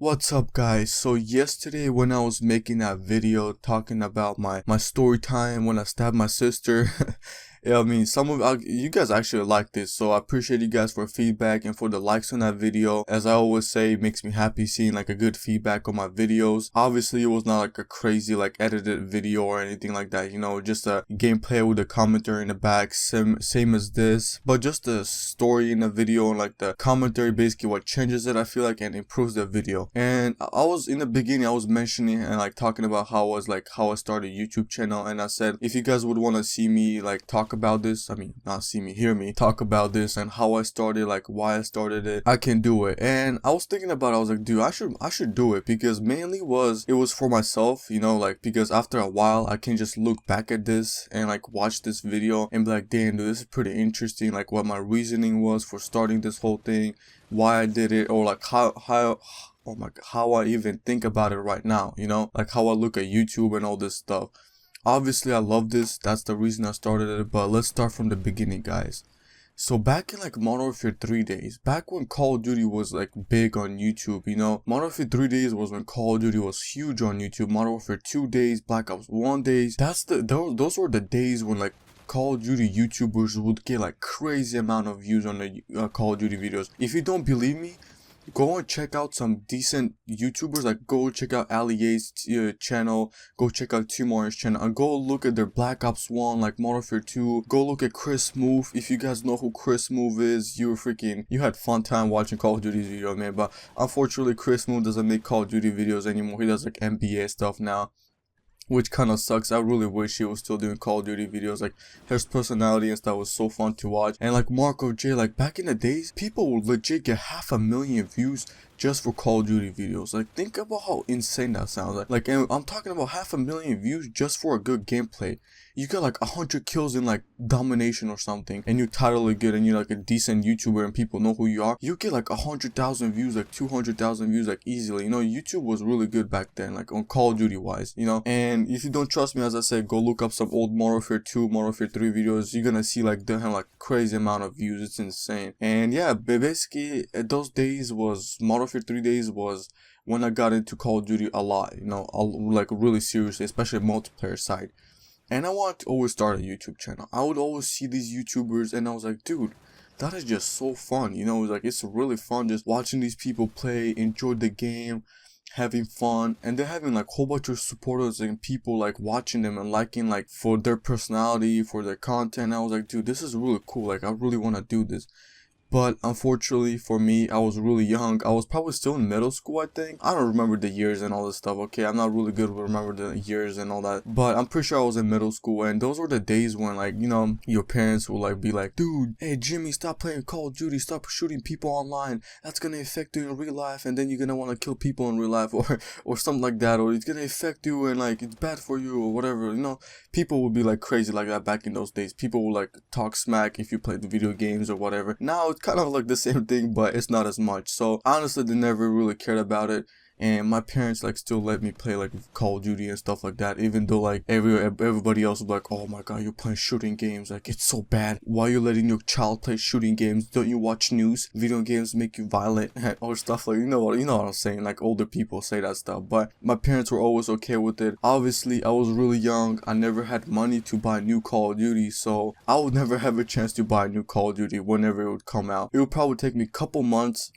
What's up guys? So yesterday when I was making that video talking about my story time when I stabbed my sister, yeah, I mean you guys actually like this, so I appreciate you guys for feedback and for the likes on that video. As I always say, it makes me happy seeing like a good feedback on my videos. Obviously it was not like a crazy like edited video or anything like that, you know, just a gameplay with a commentary in the back, same as this, but just the story in the video and like the commentary basically what changes it, I feel like, and improves the video. And I was in the beginning, I was mentioning and like talking about how I started a YouTube channel, and I said if you guys would want to see me like talk about this, I mean not see me, hear me talk about this and how I started, like why I started it, I can do it. And I was thinking about it, I was like, dude, I should do it, because mainly it was for myself, you know, like because after a while I can just look back at this and like watch this video and be like, damn dude, this is pretty interesting, like what my reasoning was for starting this whole thing, why I did it, or like how oh my god, how I even think about it right now, you know, like how I look at YouTube and all this stuff. Obviously I love this, that's the reason I started it, but let's start from the beginning, guys. So back in like Modern Warfare 3 days, back when Call of Duty was like big on YouTube, you know, Modern Warfare 3 days was when Call of Duty was huge on YouTube. Modern Warfare 2 days, Black Ops 1 days, those were the days when like Call of Duty YouTubers would get like crazy amount of views on the Call of Duty videos. If you don't believe me, go and check out some decent YouTubers, like go check out Ali A's channel, go check out Timor's channel, and go look at their Black Ops 1, like Modern Warfare 2, go look at Chris Move. If you guys know who Chris Move is, you had fun time watching Call of Duty's video, man. But unfortunately Chris Move doesn't make Call of Duty videos anymore, he does like NBA stuff now, which kind of sucks. I really wish he was still doing Call of Duty videos. Like his personality and stuff was so fun to watch. And like Marco J, like back in the days, people would legit get 500,000 views just for Call of Duty videos. Like think about how insane that sounds. Like and I'm talking about 500,000 views just for a good gameplay. You get like 100 kills in like domination or something, and you're totally good, and you're like a decent YouTuber and people know who you are, you get like 100,000 views, like 200,000 views, like easily. You know, YouTube was really good back then, like on Call of Duty wise, you know. And if you don't trust me, as I said, go look up some old Modern Warfare 2, Modern Warfare 3 videos. You're gonna see like they have like crazy amount of views. It's insane. And yeah, basically those days was Modern Warfare 3 days was when I got into Call of Duty a lot, you know, like really seriously, especially multiplayer side. And I wanted to always start a YouTube channel. I would always see these YouTubers and I was like, dude, that is just so fun, you know. Like it's really fun just watching these people play, enjoy the game, having fun, and they're having like a whole bunch of supporters and people like watching them and liking like for their personality, for their content. I was like, dude, this is really cool, like I really want to do this. But unfortunately for me, I was really young. I was probably still in middle school, I think. I don't remember the years and all this stuff, okay? I'm not really good with remember the years and all that. But I'm pretty sure I was in middle school, and those were the days when, like, you know, your parents will like be like, dude, hey Jimmy, stop playing Call of Duty, stop shooting people online. That's gonna affect you in real life, and then you're gonna want to kill people in real life, or something like that, or it's gonna affect you and like it's bad for you or whatever, you know. People would be like crazy like that back in those days. People would like talk smack if you played the video games or whatever. Now it's kind of like the same thing, but it's not as much. So honestly, they never really cared about it. And my parents like still let me play like Call of Duty and stuff like that, even though like everybody else was like, oh my god, you're playing shooting games, like it's so bad, why are you letting your child play shooting games, don't you watch news, video games make you violent, or stuff like, you know what I'm saying, like older people say that stuff. But my parents were always okay with it. Obviously I was really young, I never had money to buy new Call of Duty, so I would never have a chance to buy a new Call of Duty whenever it would come out. It would probably take me a couple months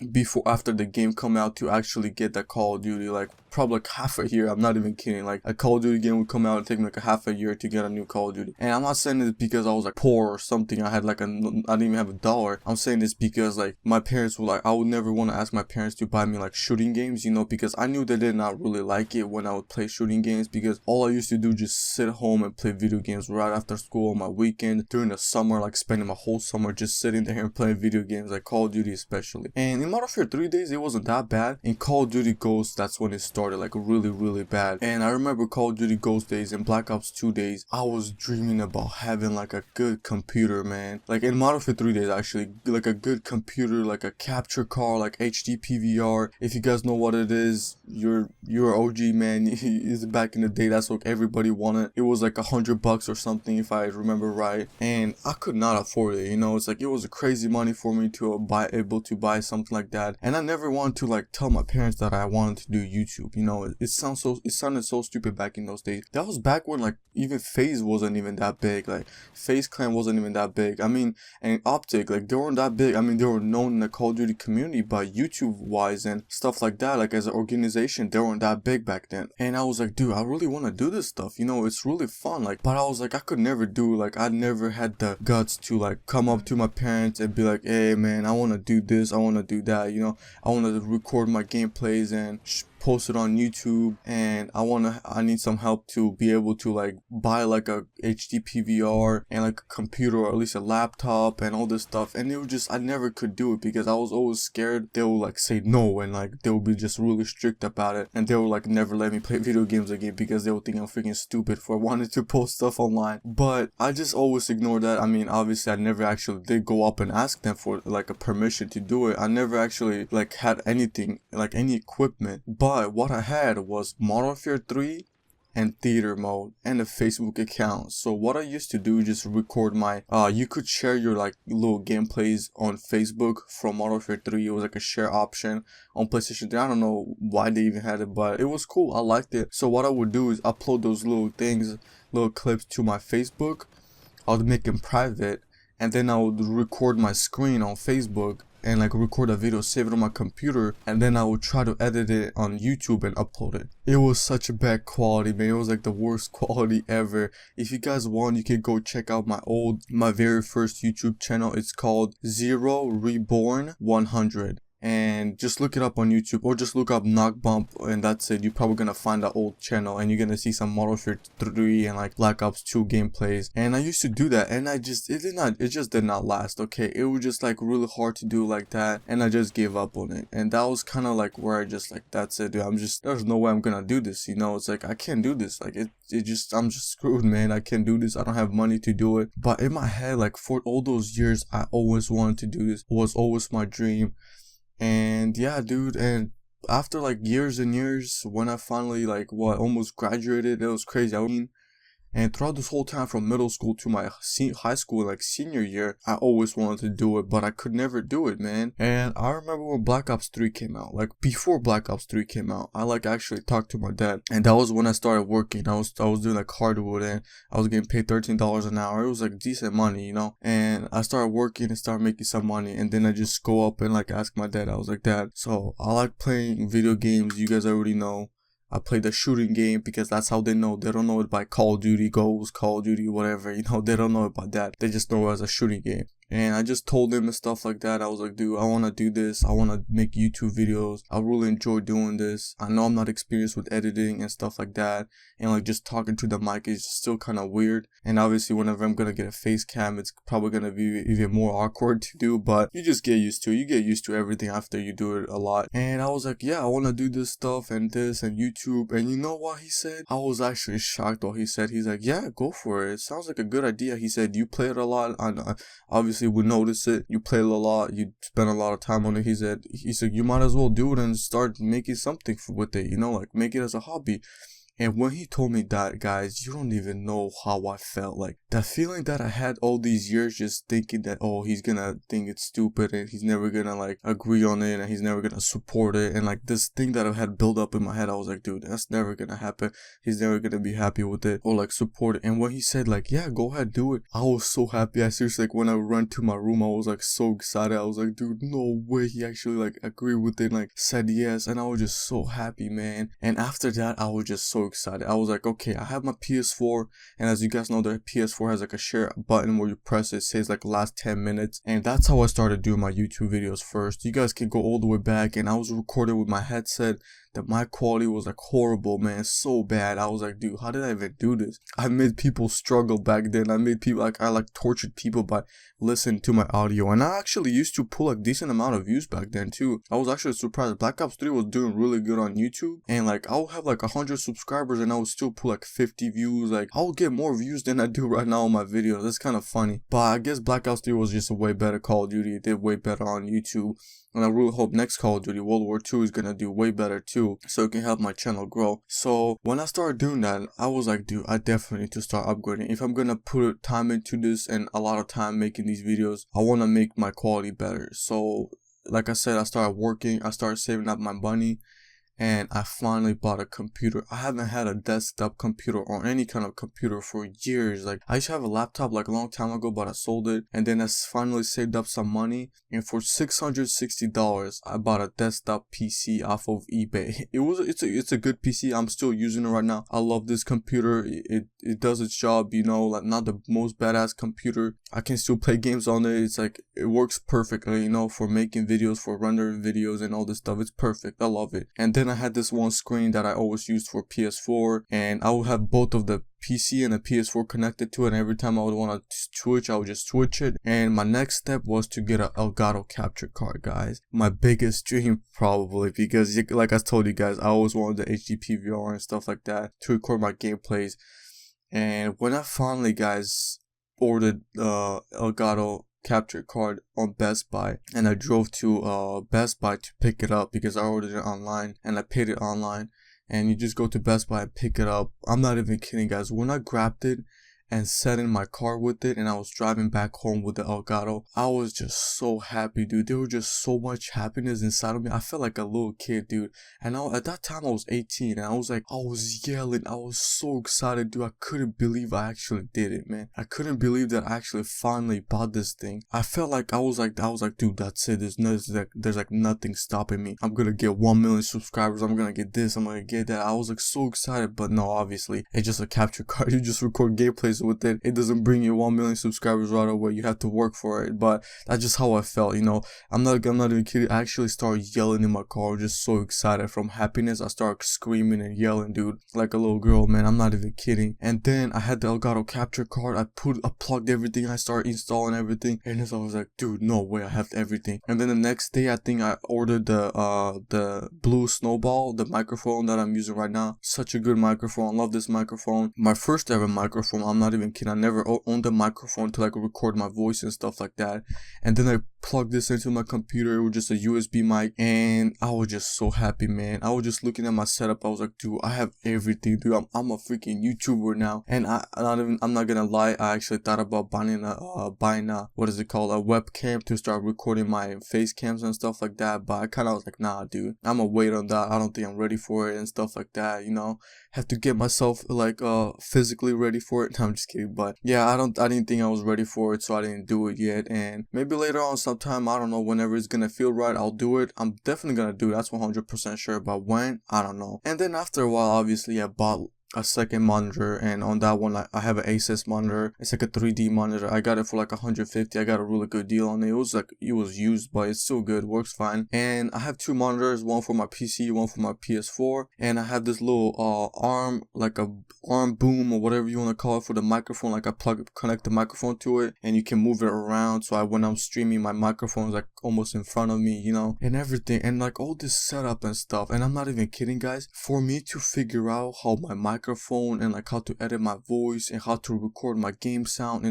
after the game come out to actually get that Call of Duty, like probably like half a year. I'm not even kidding. Like a Call of Duty game would come out and take me like a half a year to get a new Call of Duty. And I'm not saying this because I was like poor or something. I didn't even have $1. I'm saying this because like my parents were like, I would never want to ask my parents to buy me like shooting games, you know, because I knew they did not really like it when I would play shooting games, because all I used to do just sit home and play video games right after school on my weekend during the summer, like spending my whole summer just sitting there and playing video games, like Call of Duty especially. And in Modern Warfare 3 days, it wasn't that bad. In Call of Duty Ghosts, that's when it started like really bad. And I remember Call of Duty Ghost days and Black Ops 2 days, I was dreaming about having like a good computer, man. Like in Modern Warfare 3 days actually, like a good computer, like a capture card, like HD PVR. If you guys know what it is, you're OG, man. It's back in the day, that's what everybody wanted. It was like $100 or something if I remember right, and I could not afford it, you know. It's like it was a crazy money for me to able to buy something like that. And I never wanted to like tell my parents that I wanted wanted to do YouTube. You know, it sounded so stupid back in those days. That was back when like even FaZe wasn't even that big. Like FaZe Clan wasn't even that big. I mean, and Optic, like they weren't that big. I mean, they were known in the Call of Duty community, but YouTube wise and stuff like that, like as an organization, they weren't that big back then. And I was like, dude, I really want to do this stuff. You know, it's really fun. Like, but I was like, I could never do, like, I never had the guts to like come up to my parents and be like, hey man, I want to do this, I want to do that. You know, I want to record my gameplays and post it on YouTube, and I need some help to be able to like buy like a HD PVR and like a computer or at least a laptop and all this stuff. And it was just, I never could do it because I was always scared they would like say no, and like they would be just really strict about it, and they would like never let me play video games again because they would think I'm freaking stupid for wanting to post stuff online. But I just always ignored that. I mean, obviously I never actually did go up and ask them for like a permission to do it. I never actually like had anything, like any equipment. But what I had was Modern Warfare 3 and theater mode and a Facebook account. So what I used to do, just record my you could share your like little gameplays on Facebook from Modern Warfare 3. It was like a share option on PlayStation 3. I don't know why they even had it, but it was cool. I liked it. So what I would do is upload those little things, little clips to my Facebook. I would make them private, and then I would record my screen on Facebook and like record a video, save it on my computer, and then I would try to edit it on YouTube and upload it. It was such a bad quality, man. It was like the worst quality ever. If you guys want, you can go check out my very first YouTube channel. It's called Zero Reborn 100. And just look it up on YouTube, or just look up Knockbump, and that's it. You're probably gonna find that old channel, and you're gonna see some Modern Warfare 3 and like Black Ops 2 gameplays. And I used to do that, and it just did not last. Okay, it was just like really hard to do like that, and I just gave up on it. And that was kind of like where I just like, that's it, dude. There's no way I'm gonna do this. You know, it's like I can't do this. Like I'm just screwed, man. I can't do this. I don't have money to do it. But in my head, like for all those years, I always wanted to do this. It was always my dream. And yeah, dude, and after like years and years, when I finally like almost graduated, it was crazy. And throughout this whole time from middle school to my high school, like senior year, I always wanted to do it, but I could never do it, man. And I remember when Black Ops 3 came out, like before Black Ops 3 came out, I like actually talked to my dad, and that was when I started working. I was doing like hardwood, and I was getting paid $13 an hour. It was like decent money, you know. And I started working and started making some money, and then I just go up and like ask my dad. I was like, Dad, so I like playing video games. You guys already know. I play the shooting game because that's how they know. They don't know it by Call of Duty Ghosts, Call of Duty, whatever. You know, they don't know about that. They just know it as a shooting game. And I just told him and stuff like that. I was like, dude, I want to do this. I want to make YouTube videos. I really enjoy doing this. I know I'm not experienced with editing and stuff like that. And like just talking to the mic is still kind of weird. And obviously whenever I'm going to get a face cam, it's probably going to be even more awkward to do. But you just get used to it. You get used to everything after you do it a lot. And I was like, yeah, I want to do this stuff and this and YouTube. And you know what he said? I was actually shocked what he said. He's like, yeah, go for it. It sounds like a good idea. He said, you play it a lot. Obviously would notice it. You play it a lot. You spend a lot of time on it. He said you might as well do it and start making something with it. You know, like make it as a hobby. And when he told me that, guys, you don't even know how I felt. Like, that feeling that I had all these years just thinking that, oh, he's gonna think it's stupid and he's never gonna, like, agree on it and he's never gonna support it. And, like, this thing that I had built up in my head, I was like, dude, that's never gonna happen. He's never gonna be happy with it or, like, support it. And when he said, like, yeah, go ahead, do it, I was so happy. I seriously, like, when I ran to my room, I was, like, so excited. I was like, dude, no way he actually, like, agreed with it and, like, said yes. And I was just so happy, man. And after that, I was just so excited. I was like, okay, I have my PS4, and as you guys know, the PS4 has like a share button where you press it, says like last 10 minutes, and that's how I started doing my YouTube videos first. You guys can go all the way back, and I was recording with my headset. That my quality was like horrible, man, so bad. I was like, dude, how did I even do this? I made people struggle back then. I made people I tortured people by listening to my audio, and I actually used to pull like decent amount of views back then too. I was actually surprised. Black Ops 3 was doing really good on YouTube, and like I would have like 100 subscribers and I would still pull like 50 views. Like I would get more views than I do right now on my videos. That's kind of funny, but I guess Black Ops 3 was just a way better Call of Duty. It did way better on YouTube. And I really hope next Call of Duty World War II is gonna do way better too, so it can help my channel grow. So when I started doing that, I was like, dude, I definitely need to start upgrading. If I'm gonna put time into this and a lot of time making these videos, I wanna make my quality better. So like I said, I started working, I started saving up my money. and I finally bought a computer. I haven't had a desktop computer or any kind of computer for years. Like, I used to have a laptop like a long time ago, but I sold it, and then I finally saved up some money, and for $660 I bought a desktop PC off of eBay. It's a good PC. I'm still using it right now. I love this computer. It does its job, you know, like not the most badass computer. I can still play games on it. It's like, it works perfectly, you know, for making videos, for rendering videos and all this stuff. It's perfect. I love it. And then I had this one screen that I always used for PS4, and I would have both of the PC and the PS4 connected to it, and every time I would want to switch, I would just switch it. And my next step was to get a Elgato capture card, guys. My biggest dream, probably, because like I told you guys, I always wanted the HD PVR and stuff like that to record my gameplays. And when I finally, guys, ordered Elgato capture card on Best Buy, and I drove to Best Buy to pick it up because I ordered it online and I paid it online, and you just go to Best Buy and pick it up. I'm not even kidding, guys. When I grabbed it and sat in my car with it, and I was driving back home with the Elgato, I was just so happy, dude. There was just so much happiness inside of me. I felt like a little kid, dude. And at that time I was 18, and I was yelling. I was so excited, dude. I couldn't believe I actually did it, man. I couldn't believe that I actually finally bought this thing. I felt like I was like, dude, that's it. There's like nothing stopping me. I'm gonna get 1 million subscribers. I'm gonna get this. I'm gonna get that. I was like so excited, but no, obviously it's just a capture card. You just record gameplays with it. It doesn't bring you 1 million subscribers right away. You have to work for it. But that's just how I felt, you know. I'm not even kidding. I actually started yelling in my car, just so excited from happiness. I started screaming and yelling, dude, like a little girl, man. I'm not even kidding. And then I had the Elgato capture card. I plugged everything. I started installing everything, and I was like, dude, no way, I have everything. And then the next day, I think I ordered the Blue Snowball, the microphone that I'm using right now. Such a good microphone. I love this microphone. My first ever microphone. I'm not even kidding. I never owned a microphone to like record my voice and stuff like that. And then I plugged this into my computer. It was just a USB mic, and I was just so happy, man. I was just looking at my setup. I was like, dude, I have everything, dude. I'm a freaking YouTuber now. And I'm not gonna lie, I actually thought about buying a what is it called, a webcam to start recording my face cams and stuff like that. But I kind of was like, nah, dude, I'm gonna wait on that. I don't think I'm ready for it and stuff like that, you know. Have to get myself like physically ready for it. No, I'm just kidding. But yeah, I didn't think I was ready for it, so I didn't do it yet. And maybe later on sometime, I don't know, whenever it's gonna feel right, I'll do it. I'm definitely gonna do it. That's 100% sure. But when, I don't know. And then after a while, obviously I bought a second monitor, and on that one I have an Asus monitor. It's like a 3D monitor. I got it for like 150. I got a really good deal on it. It was used, but it's still good, works fine. And I have two monitors, one for my PC, one for my PS4, and I have this little arm, like a arm boom or whatever you want to call it, for the microphone. Like I connect the microphone to it, and you can move it around, so when I'm streaming, my microphone is like almost in front of me, you know, and everything, and like all this setup and stuff. And I'm not even kidding, guys. For me to figure out how my microphone and like how to edit my voice and how to record my game sound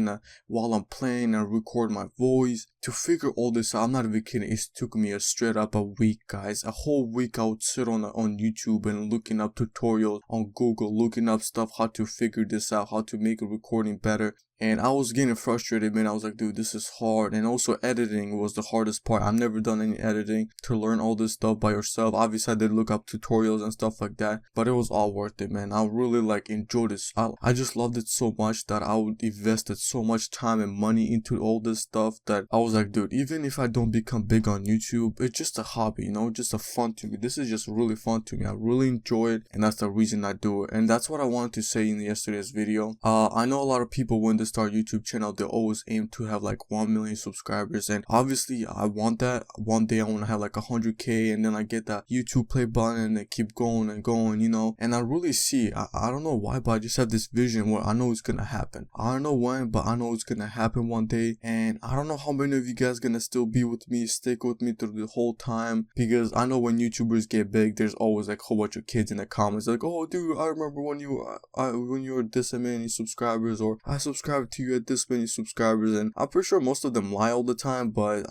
while I'm playing and record my voice, to figure all this out, I'm not even kidding, it took me straight up a week, guys. A whole week I would sit on YouTube and looking up tutorials on Google, looking up stuff, how to figure this out, how to make a recording better. And I was getting frustrated, man. I was like, dude, this is hard. And also editing was the hardest part. I've never done any editing. To learn all this stuff by yourself, obviously I did look up tutorials and stuff like that, but it was all worth it, man. I really like enjoyed this. I just loved it so much that I would invested so much time and money into all this stuff that I was like, dude, even if I don't become big on YouTube, it's just a hobby, you know, just a fun to me. This is just really fun to me. I really enjoy it, and that's the reason I do it. And that's what I wanted to say in yesterday's video. I know a lot of people, when they start YouTube channel, they always aim to have like 1 million subscribers, and obviously I want that. One day I want to have like 100k, and then I get that YouTube play button and they keep going and going, you know. And I really see, I don't know why, but I just have this vision where I know it's gonna happen. I don't know when, but I know it's gonna happen one day. And I don't know how many of you guys gonna still be with me, stick with me through the whole time, because I know when YouTubers get big, there's always like a whole bunch of kids in the comments like, oh dude, I remember when you were this many subscribers, or I subscribed to you at this many subscribers. And I'm pretty sure most of them lie all the time, but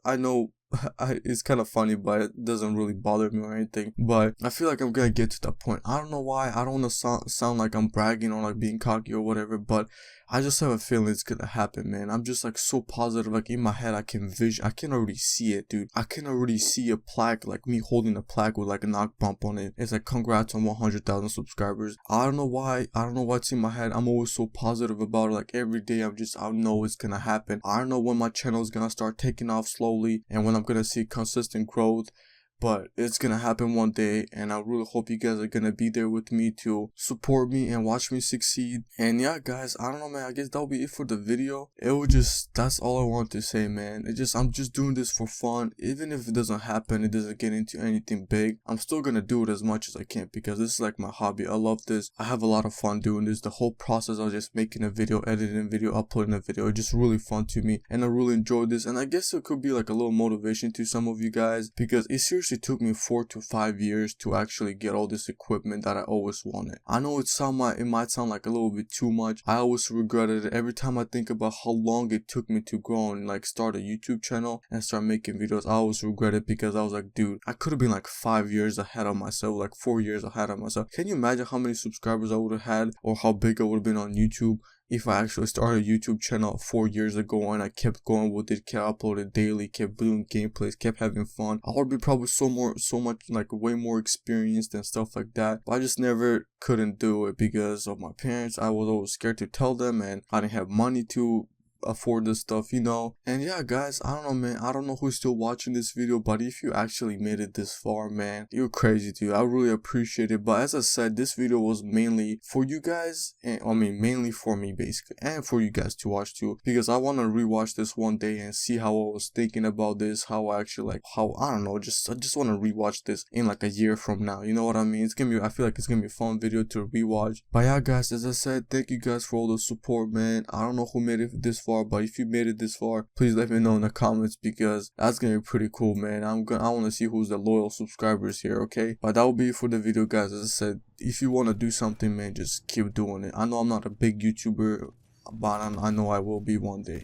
I know it's kind of funny, but it doesn't really bother me or anything. But I feel like I'm gonna get to that point. I don't know why. I don't want to sound like I'm bragging or like being cocky or whatever, but I just have a feeling it's gonna happen, man. I'm just like so positive. Like in my head, I can already see it, dude. I can already see a plaque, like me holding a plaque with like a Knockbump on it. It's like, congrats on 100,000 subscribers. I don't know why. I don't know what's in my head. I'm always so positive about it. Like every day, I know it's gonna happen. I don't know when my channel is gonna start taking off slowly and when I'm gonna see consistent growth. But it's gonna happen one day, and I really hope you guys are gonna be there with me to support me and watch me succeed. And yeah, guys, I don't know, man. I guess that'll be it for the video. That's all I want to say, man. I'm just doing this for fun. Even if it doesn't happen, it doesn't get into anything big, I'm still gonna do it as much as I can because this is like my hobby. I love this. I have a lot of fun doing this. The whole process of just making a video, editing a video, uploading a video, it's just really fun to me, and I really enjoy this. And I guess it could be like a little motivation to some of you guys because it seriously took me 4 to 5 years to actually get all this equipment that I always wanted. I know it might sound like a little bit too much. I always regretted it every time I think about how long it took me to grow and like start a YouTube channel and start making videos. I always regret it because I was like, dude, I could have been like 5 years ahead of myself, like 4 years ahead of myself. Can you imagine how many subscribers I would have had or how big I would have been on YouTube if I actually started a YouTube channel 4 years ago and I kept going with it, kept uploading daily, kept doing gameplays, kept having fun? I would be probably so much like way more experienced and stuff like that. But I just never couldn't do it because of my parents. I was always scared to tell them, and I didn't have money to afford this stuff, you know. And yeah, guys, I don't know, man. I don't know who's still watching this video, but if you actually made it this far, man, you're crazy, dude. I really appreciate it. But as I said, this video was mainly for you guys, and mainly for me basically, and for you guys to watch too, because I want to rewatch this one day and see how I was thinking about this, how I actually I don't know, I just want to rewatch this in like a year from now, you know what I mean? I feel like it's gonna be a fun video to rewatch. But yeah, guys, as I said, thank you guys for all the support, man. I don't know who made it this far, but if you made it this far, please let me know in the comments because that's gonna be pretty cool, man. I want to see who's the loyal subscribers here, okay? But that will be it for the video, guys. As I said, if you want to do something, man, just keep doing it. I know I'm not a big YouTuber, but I know I will be one day.